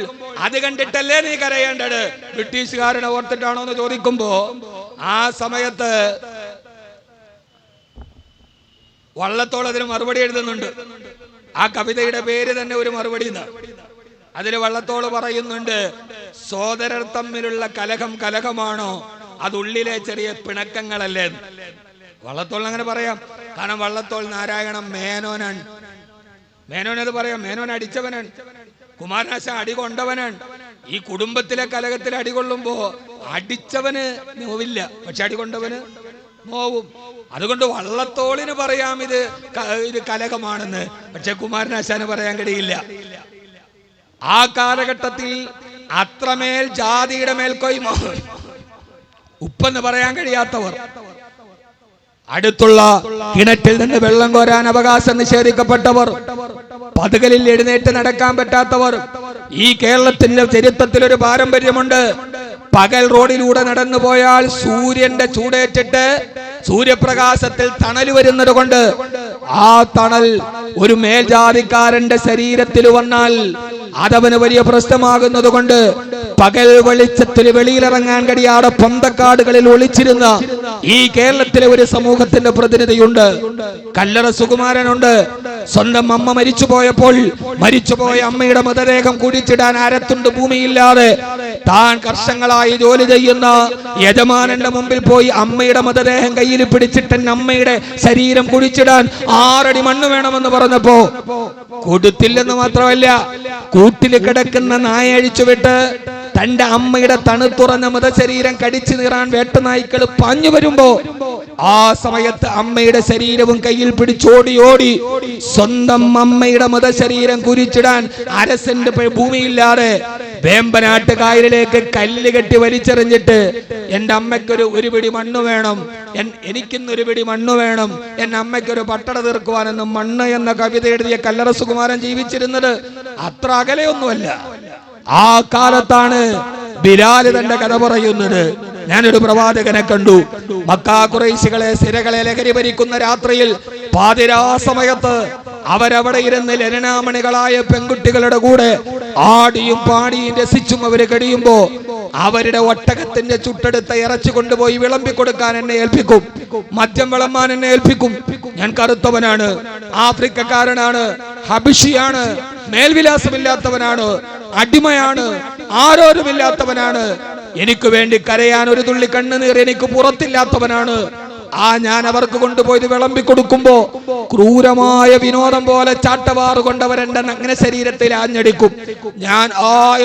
അത് കണ്ടിട്ടല്ലേ നീ കരയേണ്ടത്? ബ്രിട്ടീഷുകാരനെ ഓർത്തിട്ടാണോ എന്ന് ചോദിക്കുമ്പോ ആ സമയത്ത് വള്ളത്തോൾ അതിന് മറുപടി എഴുതുന്നുണ്ട്. ആ കവിതയുടെ പേര് തന്നെ ഒരു മറുപടി. അതിൽ വള്ളത്തോൾ പറയുന്നുണ്ട്, സോദരർ തമ്മിലുള്ള കലഹമാണോ, അതുള്ളിലെ ചെറിയ പിണക്കങ്ങളല്ലേ? വള്ളത്തോൾ അങ്ങനെ പറയാം. കാരണം വള്ളത്തോൾ നാരായണൻ മേനോനാണ്. മേനോനത് പറയാം. മേനോൻ അടിച്ചവനാണ്. കുമാരനാശാൻ അടി കൊണ്ടവനാണ്. ഈ കുടുംബത്തിലെ കലഹത്തിൽ അടികൊള്ളുമ്പോ അടിച്ചവന് നോവില്ല, പക്ഷെ അടികൊണ്ടവന് നോവും. അതുകൊണ്ട് വള്ളത്തോളിന് പറയാം ഇത് കലഹമാണെന്ന്, പക്ഷെ കുമാരനാശാന് പറയാൻ കഴിയില്ല. ആ കാലഘട്ടത്തിൽ അത്രമേൽ ജാതിയുടെ മേൽക്കൊയ്മ, ഉപ്പെന്ന് പറയാൻ കഴിയാത്തവർ, അടുത്തുള്ള കിണറ്റിൽ നിന്ന് വെള്ളം കോരാൻ അവകാശം നിഷേധിക്കപ്പെട്ടവർ, പതുകലിൽ എഴുന്നേറ്റ് നടക്കാൻ പറ്റാത്തവർ. ഈ കേരളത്തിന്റെ ചരിത്രത്തിൽ ഒരു പാരമ്പര്യമുണ്ട്. പകൽ റോഡിലൂടെ നടന്നു പോയാൽ സൂര്യന്റെ ചൂടേറ്റിട്ട് സൂര്യപ്രകാശത്തിൽ തണൽ വരുന്നത് കൊണ്ട് ആ തണൽ ഒരു മേൽജാതിക്കാരന്റെ ശരീരത്തിൽ വന്നാൽ അതവന് വലിയ പ്രശ്നമാകുന്നത് കൊണ്ട് പകൽ വെളിച്ചത്തിൽ വെളിയിലിറങ്ങാൻ കഴിയാതെ പൊന്തക്കാടുകളിൽ ഒളിച്ചിരുന്ന ഈ കേരളത്തിലെ ഒരു സമൂഹത്തിന്റെ പ്രതിനിധിയുണ്ട്. കല്ലറ സുകുമാരനുണ്ട്. സ്വന്തം അമ്മ മരിച്ചുപോയ അമ്മയുടെ മൃതദേഹം കുഴിച്ചിടാൻ അരത്തുണ്ട് ഭൂമിയില്ലാതെ താൻ വർഷങ്ങളായി ജോലി ചെയ്യുന്ന യജമാനന്റെ മുമ്പിൽ പോയി അമ്മയുടെ മൃതദേഹം കയ്യിൽ പിടിച്ചിട്ട് അമ്മയുടെ ശരീരം കുഴിച്ചിടാൻ 6 അടി മണ്ണ് വേണമെന്ന് പറഞ്ഞപ്പോ കൊടുത്തില്ലെന്ന് മാത്രമല്ല, കൂട്ടിൽ കിടക്കുന്ന നായ അഴിച്ചുവിട്ട് തന്റെ അമ്മയുടെ തണുത്തുറന്ന മൃതശരീരം കടിച്ചു നീറാൻ വേട്ടനായ്ക്കൾ പാഞ്ഞു വരുമ്പോ ആ സമയത്ത് അമ്മയുടെ ശരീരവും കയ്യിൽ പിടിച്ചോടി സ്വന്തം അമ്മയുടെ മൃതശരീരം കുരിച്ചിടാൻ അരസന്റെ ഭൂമിയില്ലാതെ വേമ്പനാട്ട് കായലിലേക്ക് കല്ല് കെട്ടി വലിച്ചെറിഞ്ഞിട്ട് എന്റെ അമ്മയ്ക്കൊരു ഒരു പിടി മണ്ണ് വേണം, എനിക്കിന്നൊരു പിടി മണ്ണ് വേണം, എന്റെ അമ്മയ്ക്കൊരു പട്ടട തീർക്കുവാനെന്ന് മണ്ണ് എന്ന കവിത എഴുതിയ കല്ലറ സുകുമാരൻ ജീവിച്ചിരുന്നത് അത്ര അകലെയൊന്നുമല്ല. ആ കാലത്താണ് ബിലാൽ തന്റെ കഥ പറയുന്നത്. ഞാനൊരു പ്രവാചകനെ കണ്ടു. മക്കാ ഖുറൈശികളെ സിരകളെ ലഹരി ഭരിക്കുന്ന രാത്രിയിൽ പാതിരാ സമയത്ത് അവരവിടെ ഇരുന്ന് ലലനാമണികളായ പെൺകുട്ടികളുടെ കൂടെ ആടിയും പാടിയും രസിച്ചും അവര് കഴിയുമ്പോ അവരുടെ ഒട്ടകത്തിന്റെ ചുട്ടെടുത്ത ഇറച്ചി കൊണ്ടുപോയി വിളമ്പി കൊടുക്കാൻ എന്നെ ഏൽപ്പിക്കും, മദ്യം വിളമ്പാൻ എന്നെ ഏൽപ്പിക്കും. ഞാൻ കറുത്തവനാണ്, ആഫ്രിക്കക്കാരനാണ്, ഹബിഷിയാണ്, മേൽവിലാസമില്ലാത്തവനാണ്, അടിമയാണ്, ആരോരുമില്ലാത്തവനാണ്, എനിക്ക് വേണ്ടി കരയാൻ ഒരു തുള്ളി കണ്ണുനീർ എനിക്ക് പുറത്തില്ലാത്തവനാണ്. ഞാൻ അവർക്ക് കൊണ്ടുപോയി വിളമ്പി കൊടുക്കുമ്പോ ക്രൂരമായ വിനോദം പോലെ ചാട്ടവാറ് കൊണ്ടവരെന്റെ നഗ്ന ശരീരത്തിൽ ആഞ്ഞടിക്കും. ഞാൻ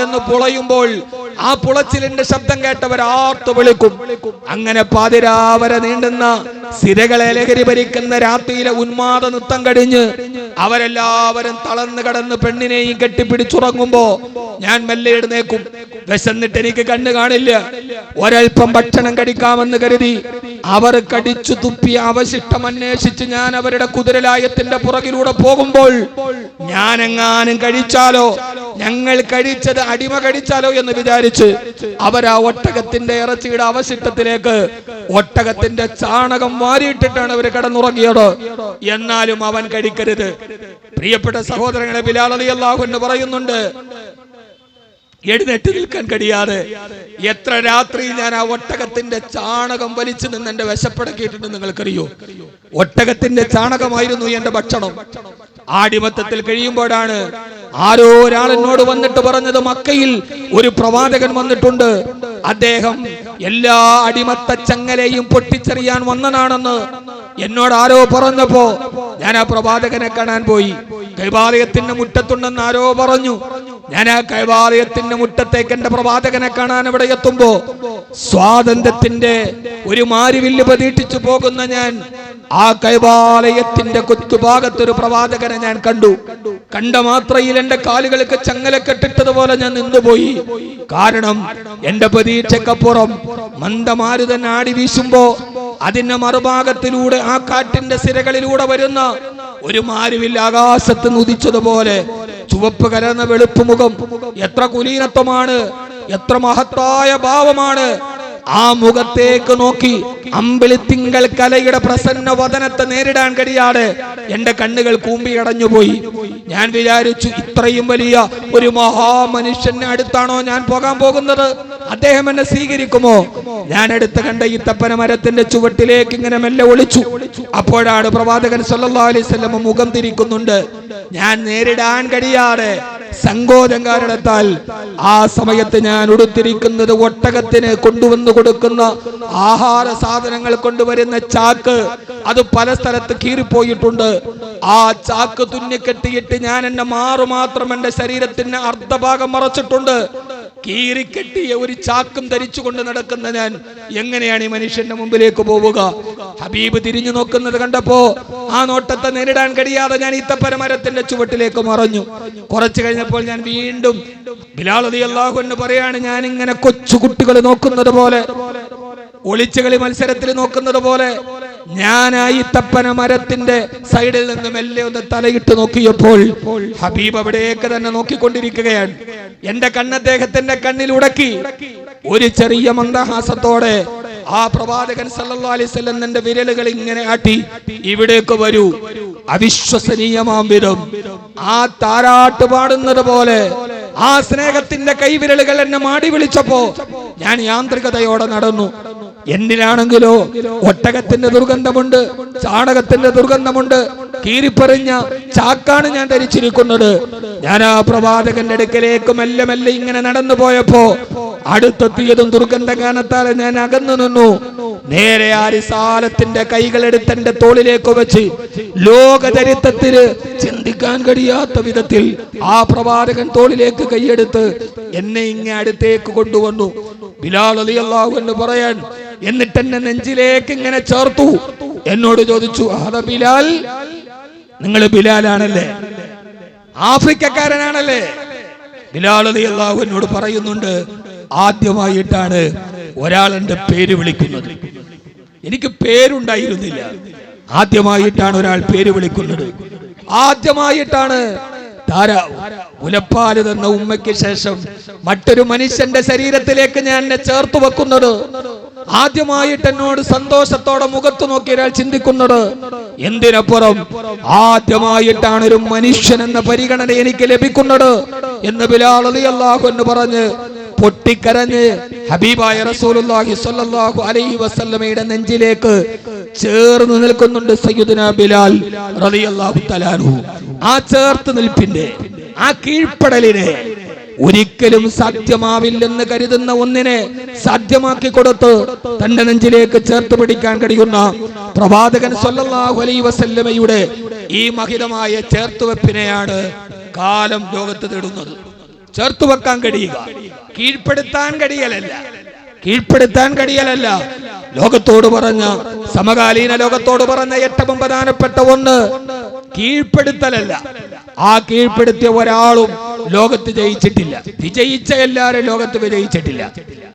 എന്ന് പുളയുമ്പോൾ ആ പുളച്ചിലിന്റെ ശബ്ദം കേട്ടവർ ആർത്തു വിളിക്കും. അങ്ങനെ പാതിരാവരെ നീണ്ടുന്ന സിരകളെ ലഹരി ഭരിക്കുന്ന രാത്രിയിലെ ഉന്മാദ നൃത്തം കഴിഞ്ഞ് അവരെല്ലാവരും തളർന്നു കടന്ന് പെണ്ണിനെയും കെട്ടിപ്പിടിച്ചുറങ്ങുമ്പോ ഞാൻ മെല്ലെ എഴുന്നേക്കും. വിശന്നിട്ട് എനിക്ക് കണ്ണു കാണില്ല. ഒരൽപ്പം ഭക്ഷണം കഴിക്കാമെന്ന് കരുതി അവർ കടിച്ചു തുപ്പിയ അവശിഷ്ടം അന്വേഷിച്ച് ഞാൻ അവരുടെ കുതിരലായത്തിന്റെ പുറകിലൂടെ പോകുമ്പോൾ ഞാനെങ്ങാനും കഴിച്ചാലോ, ഞങ്ങൾ കഴിച്ചത് അടിമ കഴിച്ചാലോ എന്ന് വിചാരിച്ച് അവരാ ഒട്ടകത്തിന്റെ ഇറച്ചിയുടെ അവശിഷ്ടത്തിലേക്ക് ഒട്ടകത്തിന്റെ ചാണകം വാരിയിട്ടിട്ടാണ് അവർ കിടന്നുറങ്ങിയത്. എന്നാലും അവൻ കഴിക്കരുത്. പ്രിയപ്പെട്ട സഹോദരങ്ങളെ, ബിലാൽ റളിയല്ലാഹു അൻഹു പറയുന്നുണ്ട്, എഴുന്നേറ്റ് നിൽക്കാൻ കഴിയാതെ എത്ര രാത്രി ഞാൻ ആ ഒട്ടകത്തിന്റെ ചാണകം വലിച്ചു നിന്ന് എന്റെ വിശപ്പടക്കിയിട്ടുണ്ട് നിങ്ങൾക്കറിയോ? ഒട്ടകത്തിന്റെ ചാണകമായിരുന്നു എന്റെ ഭക്ഷണം. ആടിമത്തത്തിൽ കഴിയുമ്പോഴാണ് ആരോ ഒരാൾ എന്നോട് വന്നിട്ട് പറഞ്ഞത്, മക്കയിൽ ഒരു പ്രവാചകൻ വന്നിട്ടുണ്ട്, അദ്ദേഹം എല്ലാ അടിമത്ത ചങ്ങലയും പൊട്ടിച്ചെറിയാൻ വന്നതാണെന്ന് എന്നോട് ആരോ പറഞ്ഞപ്പോ ഞാൻ ആ പ്രവാചകനെ കാണാൻ പോയി. കൈബാലയത്തിന്റെ മുറ്റത്തുണ്ടെന്ന് ആരോ പറഞ്ഞു. ഞാൻ ആ കൈബാലയത്തിന്റെ മുറ്റത്തേക്ക് എന്റെ പ്രവാചകനെ കാണാൻ ഇവിടെ എത്തുമ്പോ സ്വാതന്ത്ര്യത്തിന്റെ ഒരു മാരിവില്ല് പ്രതീക്ഷിച്ചു പോകുന്ന ഞാൻ ആ കൈബാലയത്തിന്റെ കൊച്ചുഭാഗത്തൊരു പ്രവാചകനെ ഞാൻ കണ്ടു. കണ്ട മാത്രയിൽ എന്റെ കാലുകൾക്ക് ചങ്ങലക്കെട്ടിട്ടതുപോലെ ഞാൻ നിന്നുപോയി. കാരണം എന്റെ പ്രതീക്ഷക്കപ്പുറം മന്ദമാരുതൻ ആടി വീശുമ്പോ അതിന്റെ മറുഭാഗത്തിലൂടെ ആ കാറ്റിന്റെ സിരകളിലൂടെ വരുന്ന ഒരു മാരുവിൽ ആകാശത്ത് ഉദിച്ചതുപോലെ ചുവപ്പ് കലർന്ന വെളുപ്പ് മുഖം, എത്ര കുലീനത്വമാണ്, എത്ര മഹത്തായ ഭാവമാണ്. ആ മുഖത്തേക്ക് നോക്കി അമ്പിളിത്തിങ്കൾ കലയുടെ പ്രസന്ന വദനത്തെ നേരിടാൻ കഴിയാതെ എന്റെ കണ്ണുകൾ കൂമ്പിയടഞ്ഞുപോയി. ഞാൻ വിചാരിച്ചു, ഇത്രയും വലിയ ഒരു മഹാമനുഷ്യന്റെ അടുത്താണോ ഞാൻ പോകാൻ പോകുന്നത്? അദ്ദേഹം എന്നെ സ്വീകരിക്കുമോ? ഞാൻ അടുത്ത് കണ്ട ഈ തപ്പന മരത്തിന്റെ ചുവട്ടിലേക്ക് ഇങ്ങനെ മെല്ലെ ഒളിച്ചു. അപ്പോഴാണ് പ്രവാചകൻ സല്ലല്ലാഹു അലൈഹി വസല്ലം മുഖം തിരിക്കുന്നുണ്ട്. ഞാൻ നേരിടാൻ കഴിയാതെ സങ്കോചം കാരണത്താൽ ആ സമയത്ത് ഞാൻ ഉടുത്തിരിക്കുന്നത് ഒട്ടകത്തിന് കൊണ്ടുവന്നു കൊടുക്കുന്ന ആഹാര സാധനങ്ങൾ കൊണ്ടുവരുന്ന ചാക്ക്, അത് പല സ്ഥലത്ത് കീറിപ്പോയിട്ടുണ്ട്. ആ ചാക്ക് തുന്നിക്കെട്ടിയിട്ട് ഞാൻ എന്റെ മാറുമാത്രം എന്റെ ശരീരത്തിന് അർദ്ധഭാഗം മറച്ചിട്ടുണ്ട്. കീറിക്കെട്ടിയ ഒരു ചാക്കും ധരിച്ചുകൊണ്ട് നടക്കുന്ന ഞാൻ എങ്ങനെയാണ് ഈ മനുഷ്യന്റെ മുമ്പിലേക്ക് പോവുക? ഹബീബ് തിരിഞ്ഞു നോക്കുന്നത് കണ്ടപ്പോ ആ നോട്ടത്തെ നേരിടാൻ കഴിയാതെ ഞാൻ ഈത്തപ്പനമരത്തിന്റെ ചുവട്ടിലേക്ക് മറഞ്ഞു. കുറച്ചു കഴിഞ്ഞപ്പോൾ ഞാൻ വീണ്ടും ബിലാൽ റളിയല്ലാഹു അൻഹു പറയാണ്, ഞാൻ ഇങ്ങനെ കൊച്ചുകുട്ടികൾ നോക്കുന്നത് പോലെ, ഒളിച്ചുകളി മത്സരത്തിൽ നോക്കുന്നത് പോലെ ഞാൻ ആ ഈത്തപ്പന മരത്തിന്റെ സൈഡിൽ നിന്ന് മെല്ലെ ഒന്ന് തലയിട്ട് നോക്കിയപ്പോൾ ഹബീബ് അവിടേക്ക് തന്നെ നോക്കിക്കൊണ്ടിരിക്കുകയാണ്. എന്റെ കണ്ണദ്ദേഹത്തിന്റെ കണ്ണിൽ ഉടക്കി ഒരു ചെറിയ മന്ദഹാസത്തോടെ ആ പ്രവാചകൻ സല്ലല്ലാഹു അലൈഹി വസല്ലം എന്റെ വിരലുകൾ ഇങ്ങനെ ആട്ടി, ഇവിടേക്ക് വരൂ. അവിശ്വസനീയമാം വിധം ആ താരാട്ട് പാടുന്നത് പോലെ ആ സ്നേഹത്തിന്റെ കൈവിരലുകൾ എന്നെ മാടി വിളിച്ചപ്പോ ഞാൻ യാന്ത്രികതയോടെ നടന്നു. എന്നിലാണെങ്കിലോ ഒട്ടകത്തിന്റെ ദുർഗന്ധമുണ്ട്, ചാണകത്തിന്റെ ദുർഗന്ധമുണ്ട്, കീറിപ്പറിഞ്ഞ ചാക്കാണ് ഞാൻ ധരിച്ചിരിക്കുന്നത്. ഞാൻ ആ പ്രവാചകന്റെ അടുക്കലേക്ക് മെല്ലെ മെല്ലെ ഇങ്ങനെ നടന്നു പോയപ്പോ അടുത്തെത്തിയതും ദുർഗന്ധ കാരണത്താൽ ഞാൻ അകന്നു നിന്നു. നേരെ ആ റിസാലത്തിന്റെ കൈകളെടുത്ത് എന്റെ തോളിലേക്ക് വെച്ച് ലോകചരിത്രത്തില് ചിന്തിക്കാൻ കഴിയാത്ത വിധത്തിൽ ആ പ്രവാചകൻ തോളിലേക്ക് കൈയെടുത്ത് എന്നെ ഇങ്ങനെ അടുത്തേക്ക് കൊണ്ടുവന്നു. ബിലാൽ റളിയല്ലാഹു അൻഹു പറയാൻ, എന്നിട്ട് എന്നെ നെഞ്ചിലേക്ക് ഇങ്ങനെ ചേർത്തു. എന്നോട് ചോദിച്ചു, അതാ ബിലാൽ, നിങ്ങൾ ബിലാലാണല്ലേ, ആഫ്രിക്കക്കാരനാണല്ലേ? ബിലാൽ റളിയല്ലാഹു അൻഹു പറയുന്നുണ്ട്, ആദ്യമായിട്ടാണ് ഒരാൾ എന്റെ പേര് വിളിക്കുന്നത്. എനിക്ക് പേരുണ്ടായിരുന്നില്ല. ആദ്യമായിട്ടാണ് ഒരാൾ പേര് വിളിക്കുന്നത്. ആദ്യമായിട്ടാണ് മുലപ്പാല് തന്ന ഉമ്മയ്ക്ക് ശേഷം മറ്റൊരു മനുഷ്യന്റെ ശരീരത്തിലേക്ക് ഞാൻ എന്നെ ചേർത്ത് വെക്കുന്നത്. ആദ്യമായിട്ട് എന്നോട് സന്തോഷത്തോടെ മുഖത്ത് നോക്കി ഒരാൾ ചിന്തിക്കുന്നത്. എന്തിനപ്പുറം ആദ്യമായിട്ടാണ് ഒരു മനുഷ്യൻ എന്ന പരിഗണന എനിക്ക് ലഭിക്കുന്നത് എന്ന് ബിലാൽ റളിയല്ലാഹു അൻഹു പറഞ്ഞ് പൊട്ടിക്കരഞ്ഞ് ഹബീബായ റസൂലുള്ളാഹി സ്വല്ലല്ലാഹു അലൈഹി വസല്ലമയുടെ നെഞ്ചിലേക്ക് ചേർന്ന് നിൽക്കുന്നുണ്ട് സയ്യിദുനാ ബിലാൽ റളിയല്ലാഹു തആല അൻഹു. ആ ചേർത്ത് നിൽപ്പിന്റെ, ആ കീഴ്പ്പെടലിനെ, ഒരിക്കലും സാധ്യമാവില്ലെന്ന് കരുതുന്ന ഒന്നിനെ സാധ്യമാക്കി കൊടുത്ത് തന്റെ നെഞ്ചിലേക്ക് ചേർത്ത് പിടിക്കാൻ കഴിയുന്ന പ്രവാചകൻ സ്വല്ലല്ലാഹു അലൈഹി വസല്ലമയുടെ ഈ മഹിതമായ ചേർത്തുവെപ്പിനെയാണ് കാലം ലോകത്ത് തേടുന്നത്. ചേർത്തു വെക്കാൻ കഴിയുക, കീഴ്പ്പെടുത്താൻ കഴിയലല്ല. കീഴ്പ്പെടുത്താൻ കഴിയലല്ല. ലോകത്തോട് പറഞ്ഞ, സമകാലീന ലോകത്തോട് പറഞ്ഞ ഏറ്റവും പ്രധാനപ്പെട്ട ഒന്ന് കീഴ്പ്പെടുത്തലല്ല. ആ കീഴ്പ്പെടുത്തിയ ഒരാളും ലോകത്ത് ജയിച്ചിട്ടില്ല. വിജയിച്ച എല്ലാവരും ലോകത്ത് വിജയിച്ചിട്ടില്ല.